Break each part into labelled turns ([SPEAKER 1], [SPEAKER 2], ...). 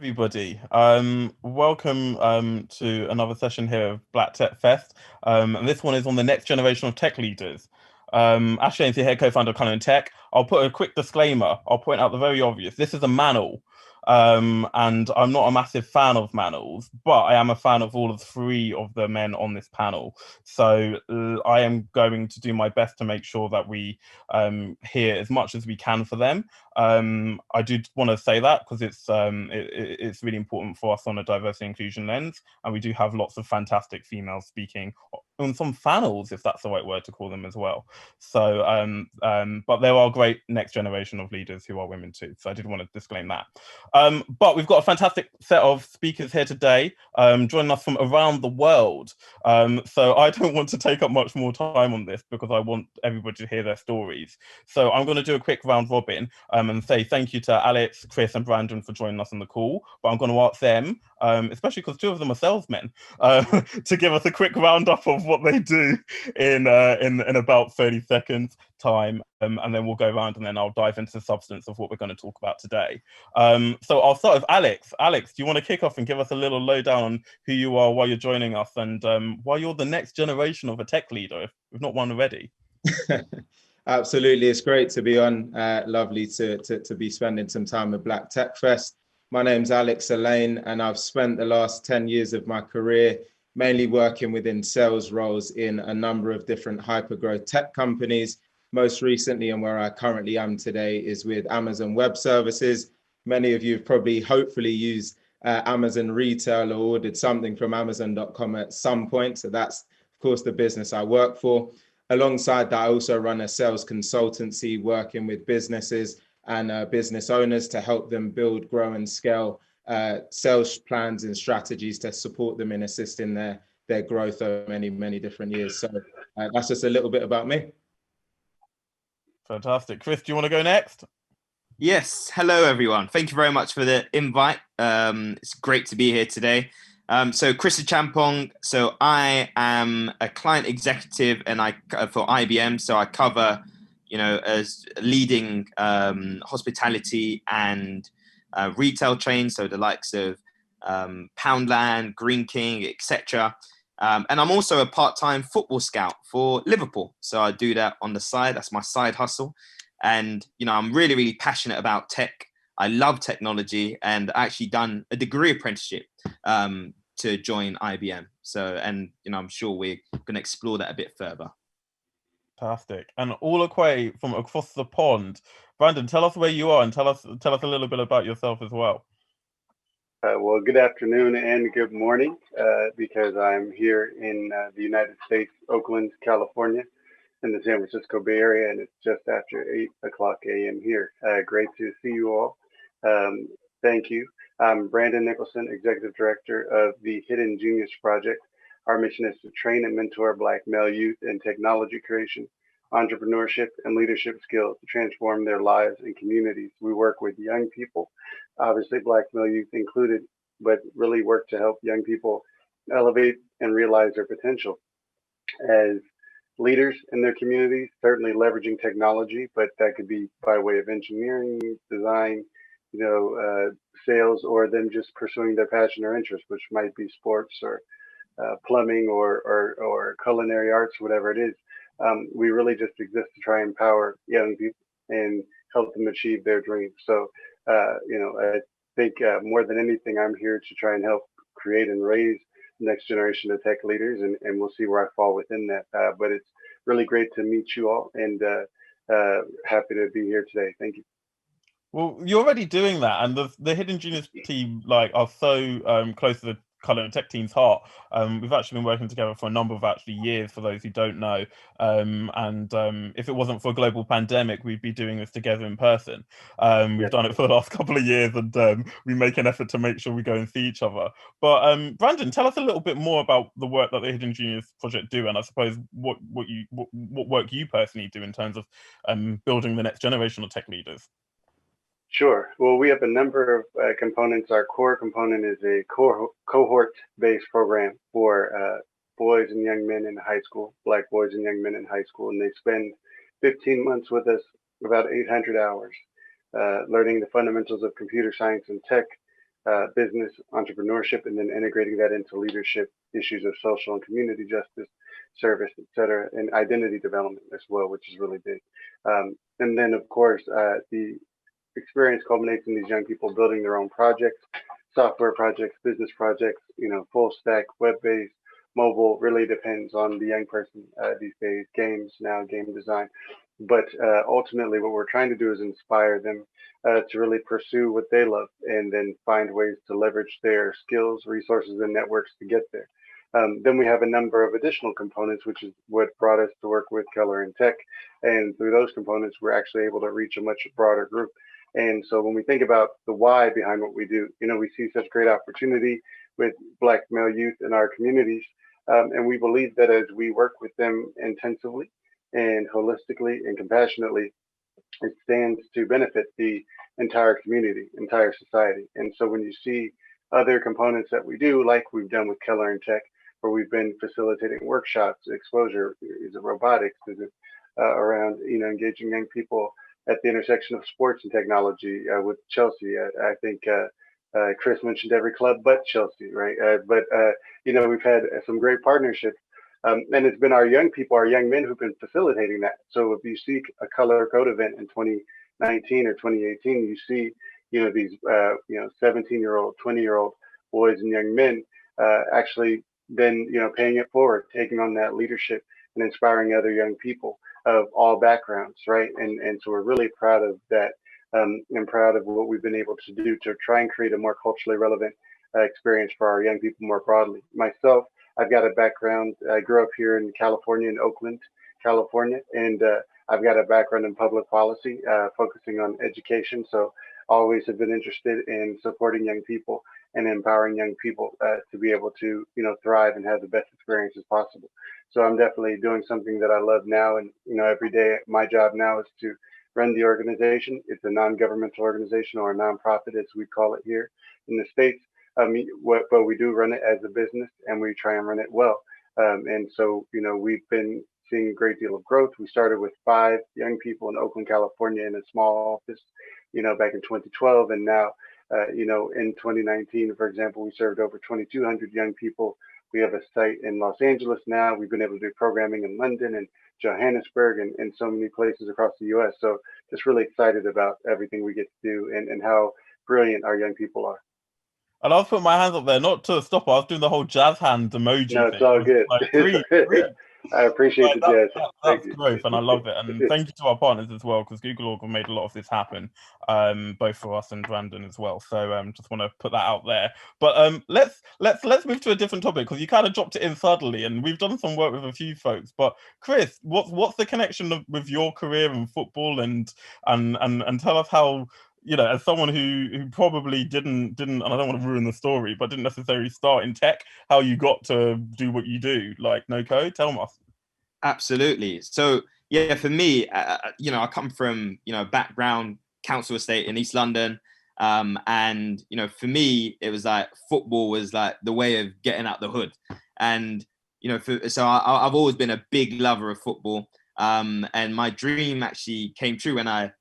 [SPEAKER 1] Everybody. Welcome to another session here of Black Tech Fest. And this one is on the next generation of tech leaders. Ashley here, co-founder of Cullen Tech. I'll put a quick disclaimer. I'll point out the very obvious. This is a manel. And I'm not a massive fan of manels, but I am a fan of all of three of the men on this panel. So I am going to do my best to make sure that we hear as much as we can for them. I do want to say that because it's really important for us on a diversity inclusion lens, and we do have lots of fantastic females speaking on some panels, if that's the right word to call them as well. So, but there are great next generation of leaders who are women too. So I did want to disclaim that. But we've got a fantastic set of speakers here today, joining us from around the world. So I don't want to take up much more time on this because I want everybody to hear their stories. So I'm going to do a quick round robin and say thank you to Alex, Chris, and Brandon for joining us on the call. But I'm going to ask them, especially because two of them are salesmen, to give us a quick roundup of what they do in about 30 seconds time, and then we'll go around and then I'll dive into the substance of what we're going to talk about today. So I'll start with Alex. Alex, do you want to kick off and give us a little lowdown on who you are, why you're joining us, and why you're the next generation of a tech leader, if we've not one already?
[SPEAKER 2] Absolutely, it's great to be on. Lovely to be spending some time at Black Tech Fest. My name's Alex Alleyne, and I've spent the last 10 years of my career mainly working within sales roles in a number of different hypergrowth tech companies. Most recently, and where I currently am today, is with Amazon Web Services. Many of you have probably hopefully used Amazon Retail or ordered something from Amazon.com at some point. So that's, of course, the business I work for. Alongside that, I also run a sales consultancy working with businesses and business owners to help them build, grow, and scale sales plans and strategies to support them in assisting their growth over many different years. So that's just a little bit about me.
[SPEAKER 1] Fantastic. Chris, do you want to go next?
[SPEAKER 3] Yes. Hello, everyone. Thank you very much for the invite. It's great to be here today. So Chris Achiampong. So I am a client executive and for IBM. So I cover, as leading hospitality and retail chains. So the likes of Poundland, Green King, etc. And I'm also a part-time football scout for Liverpool. So I do that on the side. That's my side hustle. And, I'm really passionate about tech. I love technology and actually done a degree apprenticeship to join IBM. So, and, I'm sure we're going to explore that a bit further.
[SPEAKER 1] Fantastic. And all the way from across the pond, Brandon, tell us where you are and tell us a little bit about yourself as well.
[SPEAKER 4] Well, good afternoon and good morning, because I'm here in the United States, Oakland, California, in the San Francisco Bay Area, and it's just after 8:00 a.m. here. Great to see you all. Thank you. I'm Brandon Nicholson, Executive Director of the Hidden Genius Project. Our mission is to train and mentor Black male youth in technology creation, entrepreneurship, and leadership skills to transform their lives and communities. We work with young people, obviously Black male youth included, but really work to help young people elevate and realize their potential as leaders in their communities, certainly leveraging technology, but that could be by way of engineering, design, sales, or them just pursuing their passion or interest, which might be sports or plumbing or culinary arts, whatever it is. We really just exist to try and empower young people and help them achieve their dreams. So, I think more than anything, I'm here to try and help create and raise the next generation of tech leaders, and we'll see where I fall within that. But it's really great to meet you all, and happy to be here today. Thank you.
[SPEAKER 1] Well, you're already doing that, and the Hidden Genius team are so close to the Cullen Tech team's heart. We've actually been working together for a number of years, for those who don't know. And if it wasn't for a global pandemic, we'd be doing this together in person. We've done it for the last couple of years, and we make an effort to make sure we go and see each other. But Brandon, tell us a little bit more about the work that the Hidden Genius Project do, and I suppose what work you personally do in terms of building the next generation of tech leaders.
[SPEAKER 4] Sure. Well, we have a number of components. Our core component is a cohort-based program for boys and young men in high school, Black boys and young men in high school, and they spend 15 months with us, about 800 hours, learning the fundamentals of computer science and tech, business, entrepreneurship, and then integrating that into leadership issues of social and community justice, service, et cetera, and identity development as well, which is really big. And then, of course, the experience culminates in these young people building their own projects, software projects, business projects, full stack, web-based, mobile, really depends on the young person these days, games now, game design. But ultimately what we're trying to do is inspire them to really pursue what they love and then find ways to leverage their skills, resources, and networks to get there. Then we have a number of additional components, which is what brought us to work with Keller and Tech. And through those components, we're actually able to reach a much broader group. And so when we think about the why behind what we do, we see such great opportunity with Black male youth in our communities. And we believe that as we work with them intensively and holistically and compassionately, it stands to benefit the entire community, entire society. And so when you see other components that we do, like we've done with Keller and Tech, where we've been facilitating workshops, exposure, is it robotics, is it around, engaging young people at the intersection of sports and technology with Chelsea. I think Chris mentioned every club but Chelsea, right? But we've had some great partnerships. And it's been our young people, our young men who've been facilitating that. So if you see a color code event in 2019 or 2018, you see, these, 17-year-old, 20-year-old boys and young men actually then, paying it forward, taking on that leadership and inspiring other young people of all backgrounds, right? And so we're really proud of that and proud of what we've been able to do to try and create a more culturally relevant experience for our young people more broadly. Myself, I've got a background, I grew up here in California, in Oakland, California, and I've got a background in public policy, focusing on education. So always have been interested in supporting young people and empowering young people to be able to, thrive and have the best experiences possible. So I'm definitely doing something that I love now. And, every day, my job now is to run the organization. It's a non-governmental organization, or a nonprofit, as we call it here in the States. But we do run it as a business, and we try and run it well. And so, we've been seeing a great deal of growth. We started with 5 young people in Oakland, California, in a small office, back in 2012. And now, in 2019, for example, we served over 2,200 young people. We have a site in Los Angeles now. We've been able to do programming in London and Johannesburg and so many places across the US. So just really excited about everything we get to do and how brilliant our young people are.
[SPEAKER 1] And I was putting my hands up there, not to stop. I was doing the whole jazz hand emoji.
[SPEAKER 4] No, it's all good.
[SPEAKER 1] Like, breathe.
[SPEAKER 4] I appreciate the jazz.
[SPEAKER 1] That's growth, and I love it. And thank you to our partners as well, because Google Org have made a lot of this happen, both for us and Brandon as well. So just want to put that out there. But let's move to a different topic, because you kind of dropped it in suddenly, and we've done some work with a few folks. But Chris, what's the connection with your career in football, and tell us how, as someone who probably didn't, and I don't want to ruin the story, but didn't necessarily start in tech, how you got to do what you do, like no code. Tell us.
[SPEAKER 3] Absolutely. So yeah, for me, I come from background council estate in East London, and for me it was like football was like the way of getting out the hood, and so I've always been a big lover of football, and my dream actually came true when I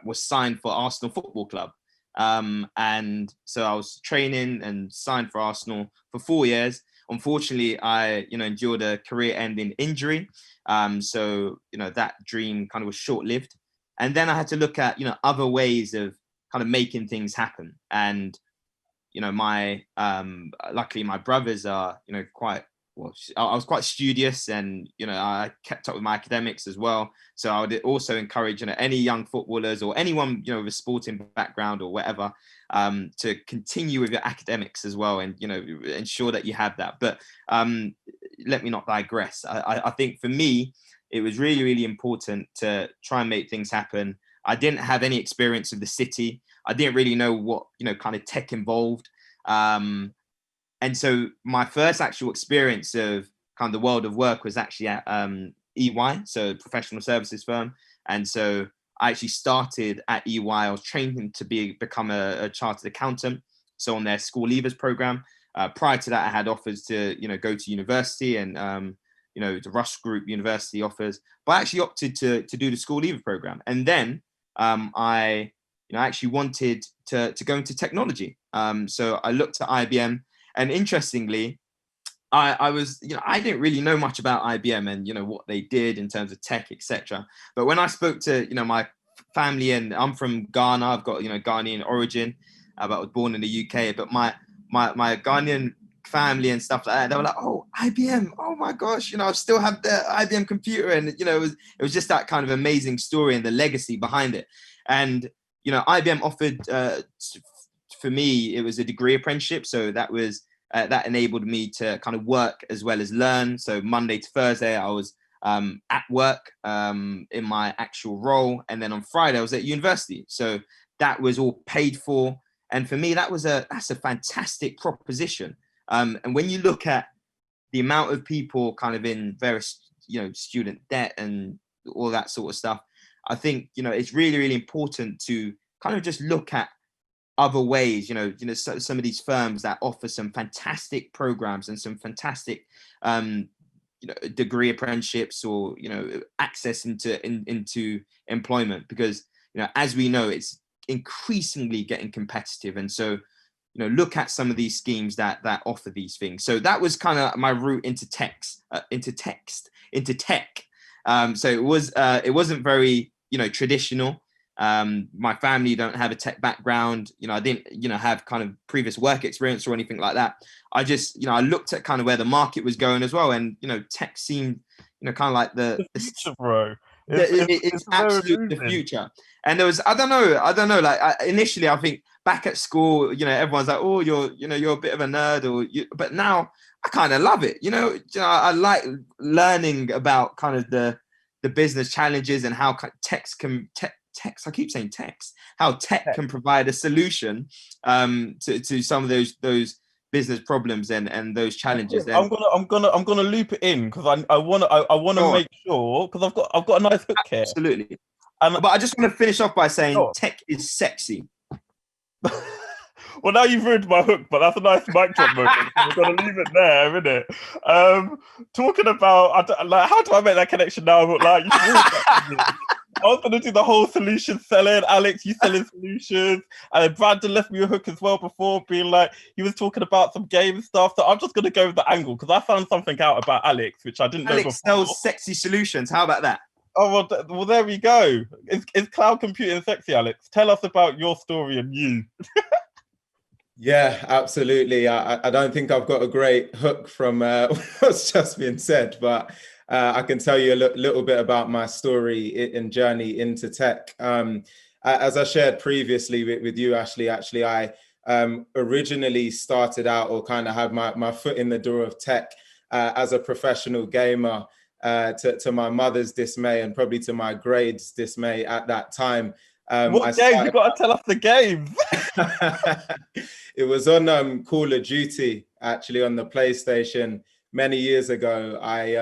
[SPEAKER 3] was signed for Arsenal Football Club. And so I was training and signed for Arsenal for 4 years. Unfortunately, I, endured a career-ending injury. So, that dream kind of was short-lived. And then I had to look at, other ways of kind of making things happen. And, luckily my brothers are, quite, well, I was quite studious, and I kept up with my academics as well. So I would also encourage any young footballers or anyone with a sporting background or whatever, to continue with your academics as well, and ensure that you have that. But let me not digress. I think for me it was really, really important to try and make things happen. I didn't have any experience of the city. I didn't really know what kind of tech involved. And so my first actual experience of kind of the world of work was actually at EY, so professional services firm. And so I actually started at EY. I was trained to become a chartered accountant, so on their school leavers program. Prior to that, I had offers to go to university, and the Rush Group University offers, but I actually opted to do the school leaver program. And then I actually wanted to go into technology. So I looked at IBM, and interestingly, I was, I didn't really know much about IBM and, what they did in terms of tech, etc. But when I spoke to, my family, and I'm from Ghana, I've got, Ghanaian origin, but I was born in the UK, but my Ghanaian family and stuff like that, they were like, oh, IBM, oh my gosh, I still have the IBM computer. And, it was just that kind of amazing story and the legacy behind it. And, IBM offered, for me, it was a degree apprenticeship. So that was, that enabled me to kind of work as well as learn. So Monday to Thursday, I was at work in my actual role. And then on Friday, I was at university. So that was all paid for. And for me, that's a fantastic proposition. And when you look at the amount of people kind of in various, student debt and all that sort of stuff, I think, it's really, really important to kind of just look at other ways, some of these firms that offer some fantastic programs and some fantastic, degree apprenticeships or, access into employment, because, as we know, it's increasingly getting competitive. And so, look at some of these schemes that offer these things. So that was kind of my route into tech. So it wasn't very, traditional. My family don't have a tech background. I didn't, have kind of previous work experience or anything like that. I just, I looked at kind of where the market was going as well. And, tech seemed, kind of like the
[SPEAKER 1] future, bro.
[SPEAKER 3] It's absolutely the future. And there was, I don't know, like initially I think back at school, everyone's like, oh, you're a bit of a nerd, but now I kind of love it. I like learning about kind of the business challenges and how I keep saying how tech can provide a solution to some of those business problems and those challenges.
[SPEAKER 1] I'm gonna loop it in because I want to make sure, because I've got a nice hook here.
[SPEAKER 3] Absolutely. But I just want to finish off by saying tech is sexy.
[SPEAKER 1] Well, now you've ruined my hook, but that's a nice mic drop moment. We're gonna leave it there, isn't it? Talking about, how do I make that connection now? Like, I was going to do the whole solution selling. Alex, you selling solutions. And Brandon left me a hook as well before, being like, he was talking about some game stuff. So I'm just going to go with the angle because I found something out about Alex, which I didn't know before.
[SPEAKER 3] Alex sells sexy solutions. How about that?
[SPEAKER 1] Oh, well, there we go. Is cloud computing sexy, Alex? Tell us about your story and you.
[SPEAKER 2] Yeah, absolutely. I don't think I've got a great hook from what's just been said, but I can tell you a little bit about my story and journey into tech. As I shared previously with you, Ashley, actually, I originally started out or kind of had my foot in the door of tech as a professional gamer, to my mother's dismay and probably to my grades' dismay at that time.
[SPEAKER 1] What games? You got to tell us the games.
[SPEAKER 2] It was on Call of Duty, actually, on the PlayStation. Many years ago, I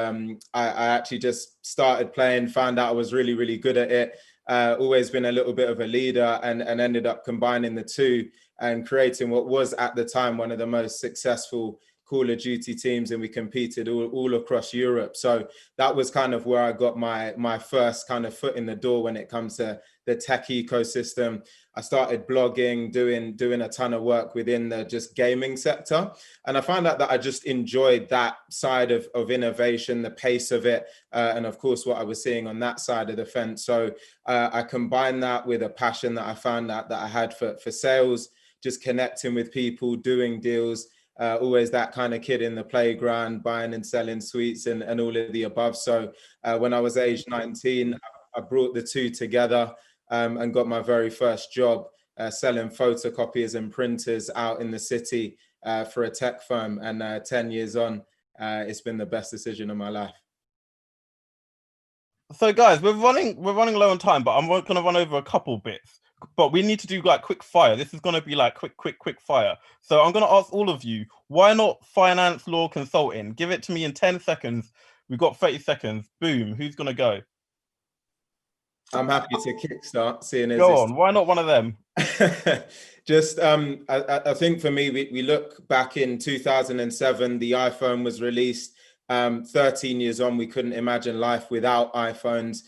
[SPEAKER 2] actually just started playing, found out I was really, really good at it. Always been a little bit of a leader and ended up combining the two and creating what was at the time one of the most successful Call of Duty teams, and we competed all across Europe. So that was kind of where I got my first kind of foot in the door when it comes to the tech ecosystem. I started blogging, doing a ton of work within the just gaming sector. And I found out that I just enjoyed that side of innovation, the pace of it, and of course, what I was seeing on that side of the fence. So I combined that with a passion that I found out that I had for sales, just connecting with people, doing deals, always that kind of kid in the playground, buying and selling sweets and all of the above. So when I was age 19, I brought the two together and got my very first job selling photocopiers and printers out in the city for a tech firm. And 10 years on, it's been the best decision of my life.
[SPEAKER 1] So guys, we're running low on time, but I'm going to run over a couple bits. But we need to do like quick fire. This is going to be like quick fire. So I'm going to ask all of you, why not finance, law, consulting? Give it to me in 10 seconds. We've got 30 seconds. Boom. Who's going to go?
[SPEAKER 2] I'm happy to kickstart, seeing as
[SPEAKER 1] go on. Why not one of them?
[SPEAKER 2] Just, I think for me, we look back in 2007, the iPhone was released. 13 years on, we couldn't imagine life without iPhones.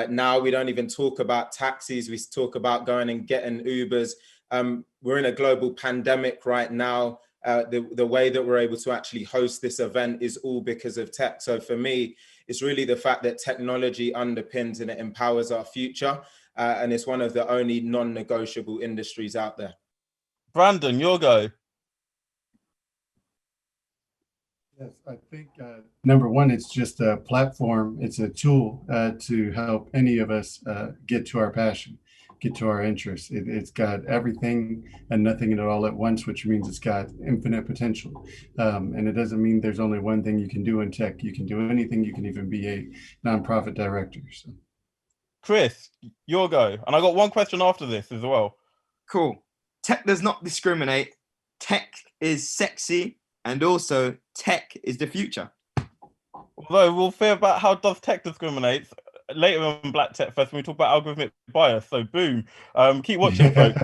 [SPEAKER 2] Now we don't even talk about taxis. We talk about going and getting Ubers We're in a global pandemic right now. The way that we're able to actually host this event is all because of tech. So for me, it's really the fact that technology underpins and it empowers our future. And it's one of the only non-negotiable industries out there.
[SPEAKER 1] Brandon, your go.
[SPEAKER 5] Yes, I think number one, it's just a platform. It's a tool to help any of us get to our passion, get to our interests. It's got everything and nothing at all at once, which means it's got infinite potential. And it doesn't mean there's only one thing you can do in tech. You can do anything. You can even be a nonprofit director. So.
[SPEAKER 1] Chris, your go. And I got one question after this as well.
[SPEAKER 3] Cool. Tech does not discriminate. Tech is sexy. And also, tech is the future.
[SPEAKER 1] Although we'll hear about how does tech discriminate later on Black Tech Fest when we talk about algorithmic bias. So boom, keep watching, folks.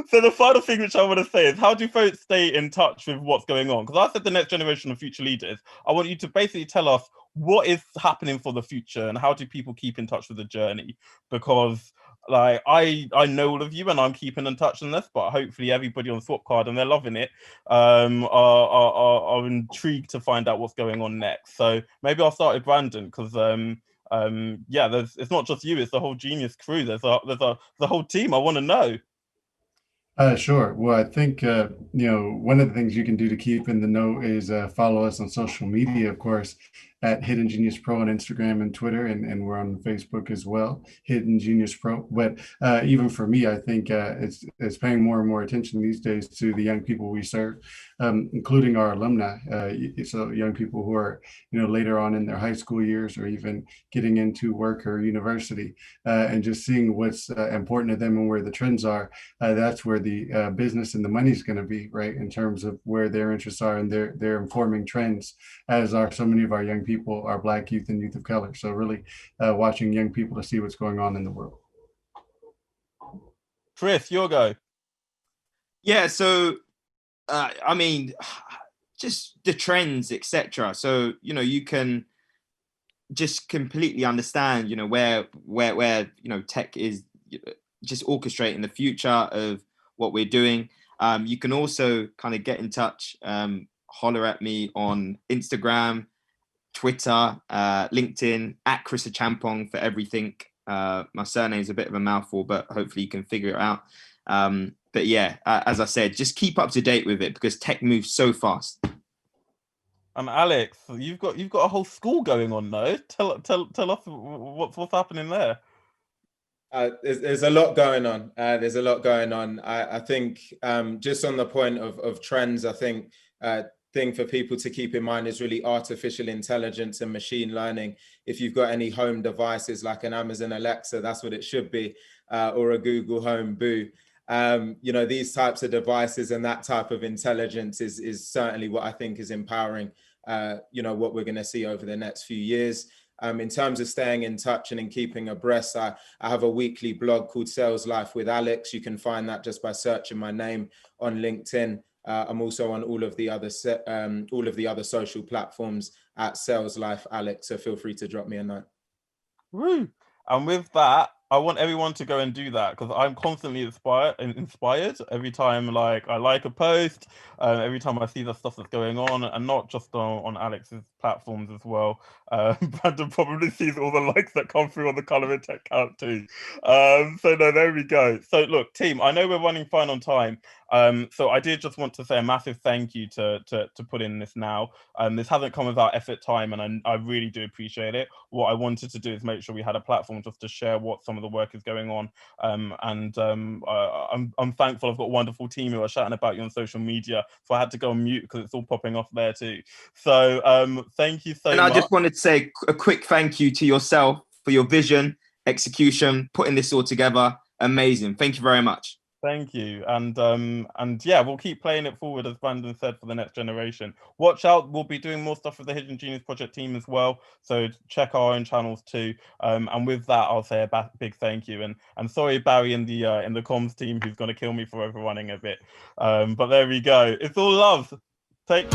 [SPEAKER 1] So the final thing which I want to say is, how do folks stay in touch with what's going on? Because I said the next generation of future leaders. I want you to basically tell us what is happening for the future and how do people keep in touch with the journey? Because like I know all of you and I'm keeping in touch on this, but hopefully everybody on Swap Card, and they're loving it, are intrigued to find out what's going on next. So maybe I'll start with Brandon, because yeah, it's not just you, it's the whole Genius crew. There's the whole team. I want to know.
[SPEAKER 5] Sure. Well, I think, one of the things you can do to keep in the know is follow us on social media, of course, at Hidden Genius Pro on Instagram and Twitter, and we're on Facebook as well, Hidden Genius Pro. But even for me, I think it's paying more and more attention these days to the young people we serve, including our alumni. So young people who are, later on in their high school years or even getting into work or university, and just seeing what's important to them and where the trends are. That's where the business and the money is going to be, right, in terms of where their interests are, and they're informing trends, as are so many of our young people, our Black youth and youth of color. So really watching young people to see what's going on in the world.
[SPEAKER 1] Chris, your go.
[SPEAKER 3] Yeah, so I mean, just the trends, etc. So you can just completely understand where tech is just orchestrating the future of what we're doing. You can also kind of get in touch, holler at me on Instagram, Twitter, LinkedIn, at Chris Achiampong for everything. My surname is a bit of a mouthful, but hopefully you can figure it out. But yeah, as I said, just keep up to date with it because tech moves so fast.
[SPEAKER 1] And Alex, you've got a whole school going on, though. Tell us what's happening there.
[SPEAKER 2] There's a lot going on. There's a lot going on. I think just on the point of trends, I think thing for people to keep in mind is really artificial intelligence and machine learning. If you've got any home devices like an Amazon Alexa, that's what it should be, or a Google Home Boo. These types of devices and that type of intelligence is certainly what I think is empowering, what we're going to see over the next few years. In terms of staying in touch and in keeping abreast, I have a weekly blog called Sales Life with Alex. You can find that just by searching my name on LinkedIn. I'm also on all of the other social platforms at Sales Life Alex. So feel free to drop me a note.
[SPEAKER 1] Woo! And with that, I want everyone to go and do that because I'm constantly inspired every time I like a post, every time I see the stuff that's going on, and not just on Alex's platforms as well. Brandon probably sees all the likes that come through on the Colour Tech account too. So no, there we go. So look, team, I know we're running fine on time. So I did just want to say a massive thank you to put in this now. This hasn't come without effort, time, and I really do appreciate it. What I wanted to do is make sure we had a platform just to share what some of the work is going on. I'm thankful I've got a wonderful team who are shouting about you on social media. So I had to go on mute because it's all popping off there too. So thank you so much.
[SPEAKER 3] And I just wanted to say a quick thank you to yourself for your vision, execution, putting this all together. Amazing. Thank you very much.
[SPEAKER 1] Thank you. And yeah, we'll keep playing it forward, as Brandon said, for the next generation. Watch out, we'll be doing more stuff with the Hidden Genius Project team as well. So check our own channels too. And with that, I'll say a big thank you. And sorry, Barry in the comms team, who's going to kill me for overrunning a bit. But there we go. It's all love. Take